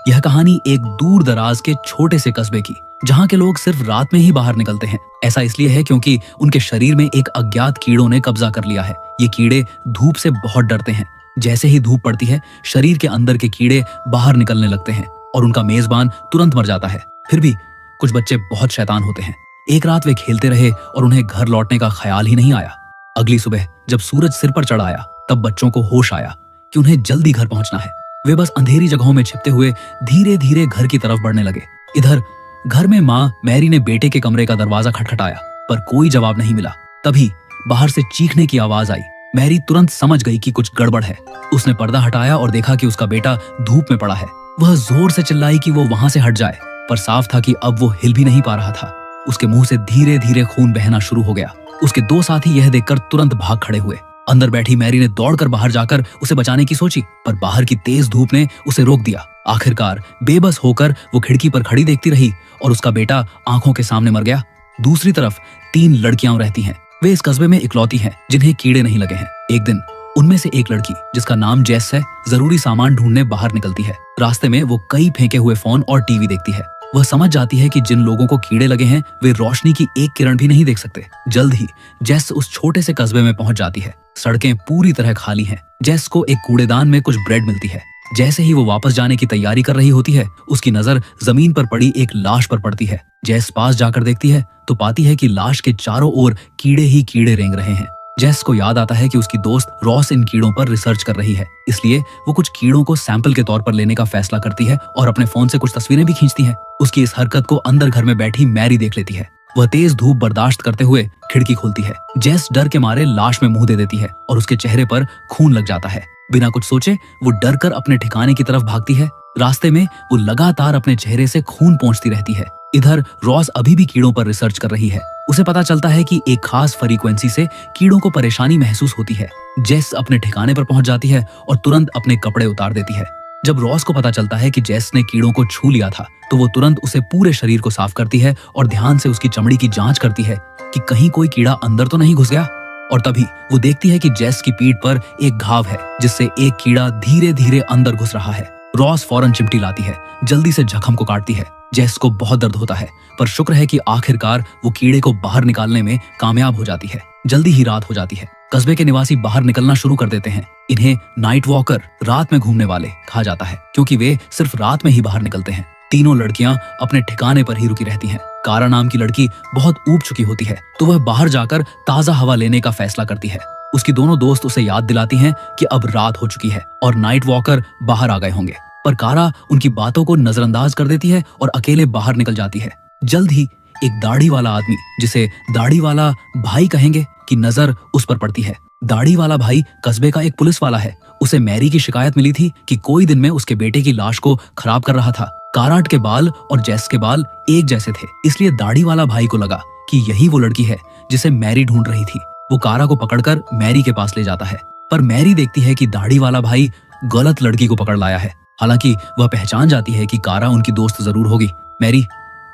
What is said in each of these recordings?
यह कहानी एक दूर दराज के छोटे से कस्बे की, जहाँ के लोग सिर्फ रात में ही बाहर निकलते हैं। ऐसा इसलिए है क्योंकि उनके शरीर में एक अज्ञात कीड़ों ने कब्जा कर लिया है। ये कीड़े धूप से बहुत डरते हैं। जैसे ही धूप पड़ती है, शरीर के अंदर के कीड़े बाहर निकलने लगते हैं और उनका मेजबान तुरंत मर जाता है। फिर भी कुछ बच्चे बहुत शैतान होते हैं। एक रात वे खेलते रहे और उन्हें घर लौटने का ख्याल ही नहीं आया। अगली सुबह जब सूरज सिर पर चढ़ आया, तब बच्चों को होश आया कि उन्हें जल्दी घर पहुंचना है। वे बस अंधेरी जगहों में छिपते हुए धीरे धीरे घर की तरफ बढ़ने लगे। इधर घर में माँ मैरी ने बेटे के कमरे का दरवाजा खटखटाया, पर कोई जवाब नहीं मिला। तभी बाहर से चीखने की आवाज आई। मैरी तुरंत समझ गई कि कुछ गड़बड़ है। उसने पर्दा हटाया और देखा कि उसका बेटा धूप में पड़ा है। वह जोर से चिल्लाई कि वो वहां से हट जाए, पर साफ था कि अब वो हिल भी नहीं पा रहा था। उसके मुंह से धीरे धीरे खून बहना शुरू हो गया। उसके दो साथी यह देखकर तुरंत भाग खड़े हुए। अंदर बैठी मैरी ने दौड़कर बाहर जाकर उसे बचाने की सोची, पर बाहर की तेज धूप ने उसे रोक दिया। आखिरकार बेबस होकर वो खिड़की पर खड़ी देखती रही और उसका बेटा आंखों के सामने मर गया। दूसरी तरफ 3 लड़कियां रहती हैं। वे इस कस्बे में इकलौती हैं जिन्हें कीड़े नहीं लगे हैं। एक दिन उनमें से एक लड़की, जिसका नाम जेस है, जरूरी सामान ढूंढने बाहर निकलती है। रास्ते में वो कई फेंके हुए फोन और टीवी देखती है। वह समझ जाती है कि जिन लोगों को कीड़े लगे हैं वे रोशनी की एक किरण भी नहीं देख सकते। जल्द ही जेस उस छोटे से कस्बे में पहुंच जाती है। सड़कें पूरी तरह खाली हैं। जेस को एक कूड़ेदान में कुछ ब्रेड मिलती है। जैसे ही वो वापस जाने की तैयारी कर रही होती है, उसकी नजर जमीन पर पड़ी एक लाश पर पड़ती है। जेस पास जाकर देखती है तो पाती है कि लाश के चारों ओर कीड़े ही कीड़े रेंग रहे हैं। जेस को याद आता है कि उसकी दोस्त रॉस इन कीड़ों पर रिसर्च कर रही है, इसलिए वो कुछ कीड़ों को सैंपल के तौर पर लेने का फैसला करती है और अपने फोन से कुछ तस्वीरें भी खींचती है। उसकी इस हरकत को अंदर घर में बैठी मैरी देख लेती है। वह तेज धूप बर्दाश्त करते हुए खिड़की खोलती है। जेस डर के मारे लाश में मुंह दे देती है और उसके चेहरे पर खून लग जाता है। बिना कुछ सोचे वो डर कर अपने ठिकाने की तरफ भागती है। रास्ते में वो लगातार अपने चेहरे से खून पोंछती रहती है। इधर रॉस अभी भी कीड़ों पर रिसर्च कर रही है। उसे पता चलता है कि एक खास फ्रीक्वेंसी से कीड़ों को परेशानी महसूस होती है। जेस अपने ठिकाने पर पहुंच जाती है और तुरंत अपने कपड़े उतार देती है। जब रॉस को पता चलता है कि जेस ने कीड़ों को छू लिया था, तो वो तुरंत उसे पूरे शरीर को साफ करती है और ध्यान से उसकी चमड़ी की जांच करती है कि कहीं कोई कीड़ा अंदर तो नहीं घुस गया। और तभी वो देखती है कि जेस की पीठ पर एक घाव है, जिससे एक कीड़ा धीरे धीरे अंदर घुस रहा है। रॉस फौरन चिमटी लाती है, जल्दी से जख्म को काटती है। जेस को बहुत दर्द होता है, पर शुक्र है कि आखिरकार वो कीड़े को बाहर निकालने में कामयाब हो जाती है। जल्दी ही रात हो जाती है। कस्बे के निवासी बाहर निकलना शुरू कर देते हैं। इन्हें नाइट वॉकर, रात में घूमने वाले, कहा जाता है, क्योंकि वे सिर्फ रात में ही बाहर निकलते हैं। तीनों लड़कियां अपने ठिकाने पर ही रुकी रहती हैं। कारा नाम की लड़की बहुत ऊब चुकी होती है, तो वह बाहर जाकर ताजा हवा लेने का फैसला करती है। उसकी दोनों दोस्त उसे याद दिलाती हैं कि अब रात हो चुकी है और नाइट वॉकर बाहर आ गए होंगे, पर कारा उनकी बातों को नजरअंदाज कर देती है और अकेले बाहर निकल जाती है। जल्द ही एक दाढ़ी वाला आदमी, जिसे दाढ़ी वाला भाई कहेंगे, की नजर उस पर पड़ती है। दाढ़ी वाला भाई कस्बे का एक पुलिस वाला है। उसे मैरी की शिकायत मिली थी कि कोई दिन में उसके बेटे की लाश को खराब कर रहा था। काराट के बाल और जेस के बाल एक जैसे थे, इसलिए दाढ़ी वाला भाई को लगा कि यही वो लड़की है जिसे मैरी ढूंढ रही थी। वो कारा को पकड़कर मैरी के पास ले जाता है, पर मैरी देखती है कि दाढ़ी वाला भाई गलत लड़की को पकड़ लाया है। हालांकि वह पहचान जाती है कि कारा उनकी दोस्त जरूर होगी। मैरी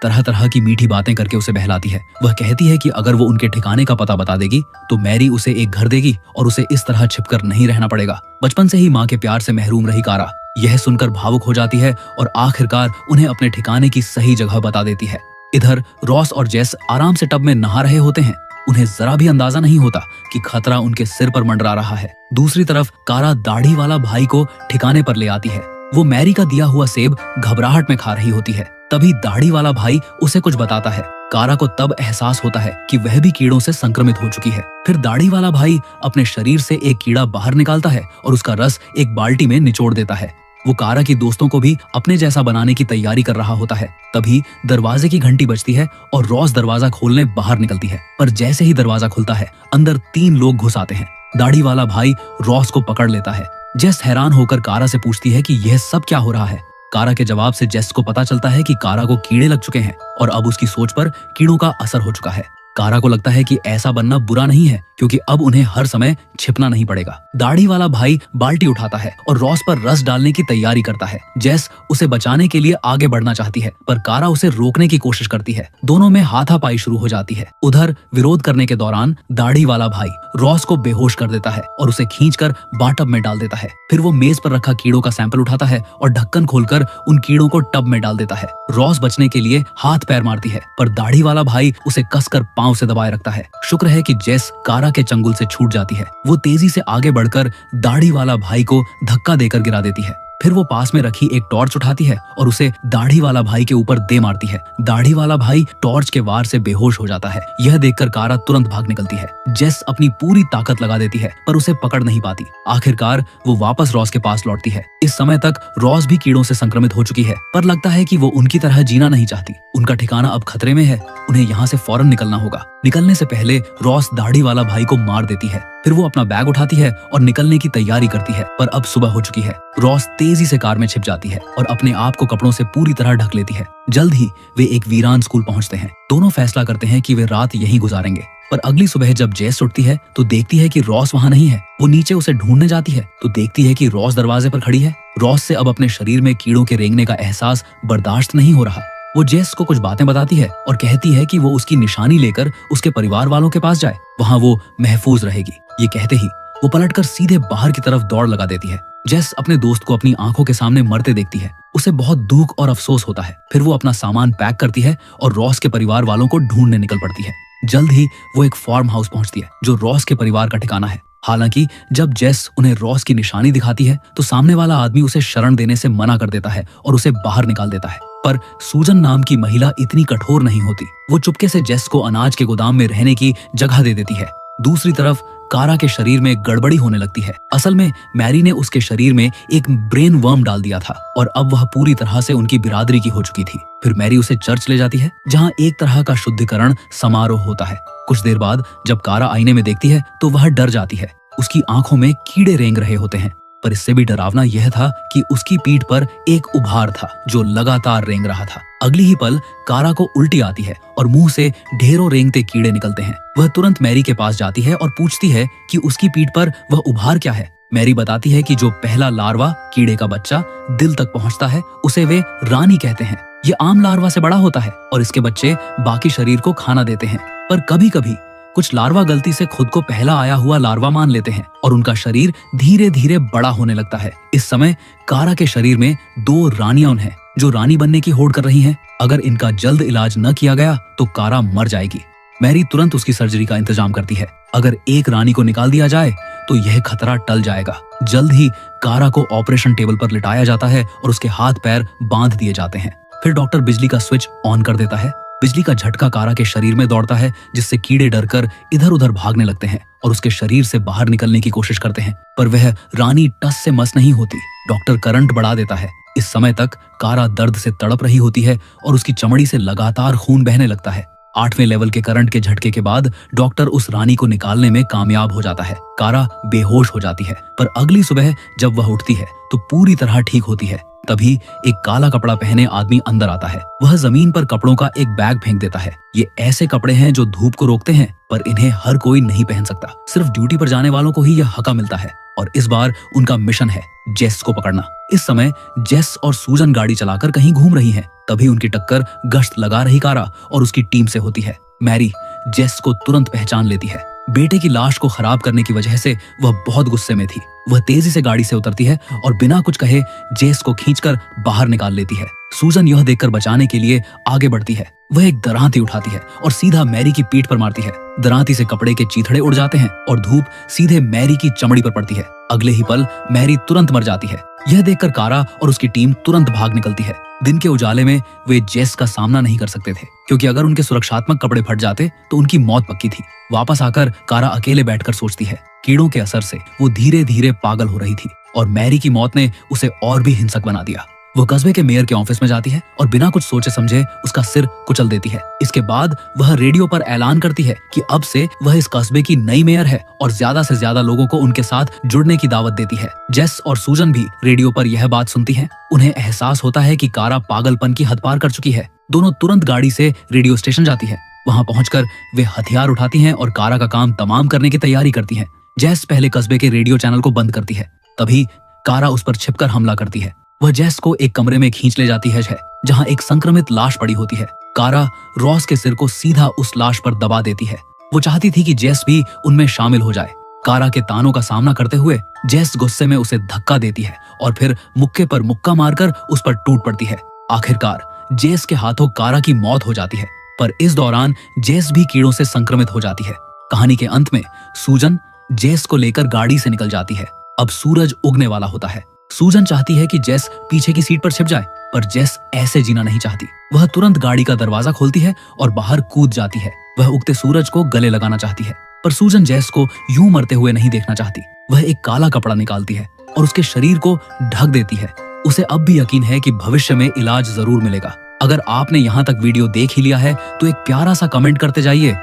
तरह तरह की मीठी बातें करके उसे बहलाती है। वह कहती है कि अगर वो उनके ठिकाने का पता बता देगी तो मैरी उसे एक घर देगी और उसे इस तरह छिपकर नहीं रहना पड़ेगा। बचपन से ही माँ के प्यार से महरूम रही कारा यह सुनकर भावुक हो जाती है और आखिरकार उन्हें अपने ठिकाने की सही जगह बता देती है। इधर रॉस और जेस आराम से टब में नहा रहे होते हैं। उन्हें जरा भी अंदाजा नहीं होता कि खतरा उनके सिर पर मंडरा रहा है। दूसरी तरफ कारा दाढ़ी वाला भाई को ठिकाने पर ले आती है। वो मैरी का दिया हुआ सेब घबराहट में खा रही होती है। तभी दाढ़ी वाला भाई उसे कुछ बताता है। कारा को तब एहसास होता है कि वह भी कीड़ों से संक्रमित हो चुकी है। फिर दाढ़ी वाला भाई अपने शरीर से एक कीड़ा बाहर निकालता है और उसका रस एक बाल्टी में निचोड़ देता है। वो कारा की दोस्तों को भी अपने जैसा बनाने की तैयारी कर रहा होता है। तभी दरवाजे की घंटी बजती है और रॉस दरवाजा खोलने बाहर निकलती है, पर जैसे ही दरवाजा खुलता है, अंदर 3 लोग घुस आते हैं। दाढ़ी वाला भाई रॉस को पकड़ लेता है। जेस हैरान होकर कारा से पूछती है कि यह सब क्या हो रहा है। कारा के जवाब से जेस को पता चलता है कि कारा को कीड़े लग चुके हैं और अब उसकी सोच पर कीड़ों का असर हो चुका है। कारा को लगता है कि ऐसा बनना बुरा नहीं है क्योंकि अब उन्हें हर समय छिपना नहीं पड़ेगा। दाढ़ी वाला भाई बाल्टी उठाता है और रॉस पर रस डालने की तैयारी करता है। जेस उसे बचाने के लिए आगे बढ़ना चाहती है पर कारा उसे रोकने की कोशिश करती है। दोनों में हाथापाई शुरू हो जाती है। उधर विरोध करने के दौरान दाढ़ी वाला भाई रॉस को बेहोश कर देता है और उसे खींचकर बाथटब में डाल देता है। फिर वो मेज पर रखा कीड़ों का सैंपल उठाता है और ढक्कन खोलकर उन कीड़ों को टब में डाल देता है। रॉस बचने के लिए हाथ पैर मारती है पर दाढ़ी वाला भाई उसे कसकर पांव से दबाए रखता है। शुक्र है कि जेस कारा के चंगुल से छूट जाती है। वो तेजी से आगे बढ़कर दाढ़ी वाला भाई को धक्का देकर गिरा देती है। फिर वो पास में रखी एक टॉर्च उठाती है और उसे दाढ़ी वाला भाई के ऊपर दे मारती है। दाढ़ी वाला भाई टॉर्च के वार से बेहोश हो जाता है। यह देखकर कारा तुरंत भाग निकलती है। जेस अपनी पूरी ताकत लगा देती है पर उसे पकड़ नहीं पाती। आखिरकार वो वापस रॉस के पास लौटती है। इस समय तक रॉस भी कीड़ों से संक्रमित हो चुकी है पर लगता है कि वो उनकी तरह जीना नहीं चाहती। उनका ठिकाना अब खतरे में है। उन्हें यहाँ से फौरन निकलना होगा। निकलने से पहले रॉस दाढ़ी वाला भाई को मार देती है। फिर वो अपना बैग उठाती है और निकलने की तैयारी करती है पर अब सुबह हो चुकी है। रॉस तेजी से कार में छिप जाती है और अपने आप को कपड़ों से पूरी तरह ढक लेती है। जल्द ही वे एक वीरान स्कूल पहुंचते हैं। दोनों फैसला करते हैं कि वे रात यहीं गुजारेंगे। पर अगली सुबह जब जेस उठती है तो देखती है कि रॉस वहाँ नहीं है। वो नीचे उसे ढूंढने जाती है तो देखती है कि रॉस दरवाजे पर खड़ी है। रॉस से अब अपने शरीर में कीड़ों के रेंगने का एहसास बर्दाश्त नहीं हो रहा। वो जेस को कुछ बातें बताती है और कहती है कि वो उसकी निशानी लेकर उसके परिवार वालों के पास जाए। वहाँ वो महफूज रहेगी। ये कहते ही वो पलटकर सीधे बाहर की तरफ दौड़ लगा देती है। जेस अपने दोस्त को अपनी आंखों के सामने मरते देखती है। उसे बहुत दुख और अफसोस होता है। फिर वो अपना सामान पैक करती है और रॉस के परिवार वालों को ढूंढने निकल पड़ती है। जल्द ही वो एक फार्म हाउस पहुंचती है जो रॉस के परिवार का ठिकाना है। हालांकि जब जेस उन्हें रॉस की निशानी दिखाती है तो सामने वाला आदमी उसे शरण देने से मना कर देता है और उसे बाहर निकाल देता है। पर सूजन नाम की महिला इतनी कठोर नहीं होती। वो चुपके से जेस को अनाज के गोदाम में रहने की जगह दे देती है। दूसरी तरफ कारा के शरीर में गड़बड़ी होने लगती है। असल में मैरी ने उसके शरीर में एक ब्रेन वर्म डाल दिया था और अब वह पूरी तरह से उनकी बिरादरी की हो चुकी थी। फिर मैरी उसे चर्च ले जाती है जहाँ एक तरह का शुद्धिकरण समारोह होता है। कुछ देर बाद जब कारा आईने में देखती है तो वह डर जाती है। उसकी आंखों में कीड़े रेंग रहे होते हैं पर इससे भी डरावना यह था कि उसकी पीठ पर एक उभार था जो लगातार रेंग रहा था। अगली ही पल कारा को उल्टी आती है और मुंह से ढेरों रेंगते कीड़े निकलते हैं। वह तुरंत मैरी के पास जाती है और पूछती है कि उसकी पीठ पर वह उभार क्या है। मैरी बताती है कि जो पहला लार्वा कीड़े का बच्चा दिल तक पहुंचता है उसे वे रानी कहते हैं। ये आम लार्वा से बड़ा होता है और इसके बच्चे बाकी शरीर को खाना देते हैं। पर कभी कभी कुछ लार्वा गलती से खुद को पहला आया हुआ लार्वा मान लेते हैं और उनका शरीर धीरे धीरे बड़ा होने लगता है। इस समय कारा के शरीर में 2 रानियां हैं जो रानी बनने की होड़ कर रही हैं। अगर इनका जल्द इलाज न किया गया तो कारा मर जाएगी। मैरी तुरंत उसकी सर्जरी का इंतजाम करती है। अगर एक रानी को निकाल दिया जाए तो यह खतरा टल जाएगा। जल्द ही कारा को ऑपरेशन टेबल पर लिटाया जाता है और उसके हाथ पैर बांध दिए जाते हैं। फिर डॉक्टर बिजली का स्विच ऑन कर देता है। बिजली का झटका कारा के शरीर में दौड़ता है जिससे कीड़े डरकर इधर उधर भागने लगते हैं और उसके शरीर से बाहर निकलने की कोशिश करते हैं पर वह रानी टस से मस नहीं होती। डॉक्टर करंट बढ़ा देता है। इस समय तक कारा दर्द से तड़प रही होती है और उसकी चमड़ी से लगातार खून बहने लगता है। 8वें लेवल के करंट के झटके के बाद डॉक्टर उस रानी को निकालने में कामयाब हो जाता है। कारा बेहोश हो जाती है पर अगली सुबह जब वह उठती है तो पूरी तरह ठीक होती है। तभी एक काला कपड़ा पहने आदमी अंदर आता है। वह जमीन पर कपड़ों का एक बैग फेंक देता है। ये ऐसे कपड़े हैं जो धूप को रोकते हैं पर इन्हें हर कोई नहीं पहन सकता। सिर्फ ड्यूटी पर जाने वालों को ही यह हका मिलता है और इस बार उनका मिशन है जेस को पकड़ना। इस समय जेस और सूजन गाड़ी चलाकर कहीं घूम रही हैं। तभी उनकी टक्कर गश्त लगा रही कारा और उसकी टीम से होती है। मैरी जेस को तुरंत पहचान लेती है। बेटे की लाश को खराब करने की वजह से वह बहुत गुस्से में थी। वह तेजी से गाड़ी से उतरती है और बिना कुछ कहे जेस को खींचकर बाहर निकाल लेती है। सूजन यह देखकर बचाने के लिए आगे बढ़ती है। वह एक दरांती उठाती है और सीधा मैरी की पीठ पर मारती है। दरांती से कपड़े के चीथड़े उड़ जाते हैं और धूप सीधे मैरी की चमड़ी पर पड़ती है। अगले ही पल मैरी तुरंत मर जाती है। यह देखकर कारा और उसकी टीम तुरंत भाग निकलती है। दिन के उजाले में वे जेस का सामना नहीं कर सकते थे क्योंकि अगर उनके सुरक्षात्मक कपड़े फट जाते तो उनकी मौत पक्की थी। वापस आकर कारा अकेले बैठकर सोचती है। कीड़ों के असर से वो धीरे धीरे पागल हो रही थी और मैरी की मौत ने उसे और भी हिंसक बना दिया। वो कस्बे के मेयर के ऑफिस में जाती है और बिना कुछ सोचे समझे उसका सिर कुचल देती है। इसके बाद वह रेडियो पर ऐलान करती है कि अब से वह इस कस्बे की नई मेयर है और ज्यादा से ज्यादा लोगों को उनके साथ जुड़ने की दावत देती है। जेस और सूजन भी रेडियो पर यह बात सुनती हैं। उन्हें एहसास होता है कि कारा पागलपन की हद पार कर चुकी है। दोनों तुरंत गाड़ी से रेडियो स्टेशन जाती है। वहां पहुंचकर वे हथियार उठाती हैं और कारा का काम तमाम करने की तैयारी करती हैं। जेस पहले कस्बे के रेडियो चैनल को बंद करती है। तभी कारा उस पर छिपकर हमला करती है। वह जेस को एक कमरे में खींच ले जाती है जहां एक संक्रमित लाश पड़ी होती है। कारा रॉस के सिर को सीधा उस लाश पर दबा देती है। वो चाहती थी कि जेस भी उनमें शामिल हो जाए। कारा के तानों का सामना करते हुए जेस गुस्से में उसे धक्का देती है और फिर मुक्के पर मुक्का मारकर उस पर टूट पड़ती है। आखिरकार जेस के हाथों कारा की मौत हो जाती है, पर इस दौरान जेस भी कीड़ों से संक्रमित हो जाती है। कहानी के अंत में सूजन जेस को लेकर गाड़ी से निकल जाती है। अब सूरज उगने वाला होता है। सूजन चाहती है कि जेस पीछे की सीट पर छिप जाए, पर जेस ऐसे जीना नहीं चाहती। वह तुरंत गाड़ी का दरवाजा खोलती है और बाहर कूद जाती है। वह उगते सूरज को गले लगाना चाहती है, पर सूजन जेस को यूं मरते हुए नहीं देखना चाहती। वह एक काला कपड़ा निकालती है और उसके शरीर को ढक देती है। उसे अब भी यकीन है कि भविष्य में इलाज जरूर मिलेगा। अगर आपने यहाँ तक वीडियो देख ही लिया है तो एक प्यारा सा कमेंट करते जाइए।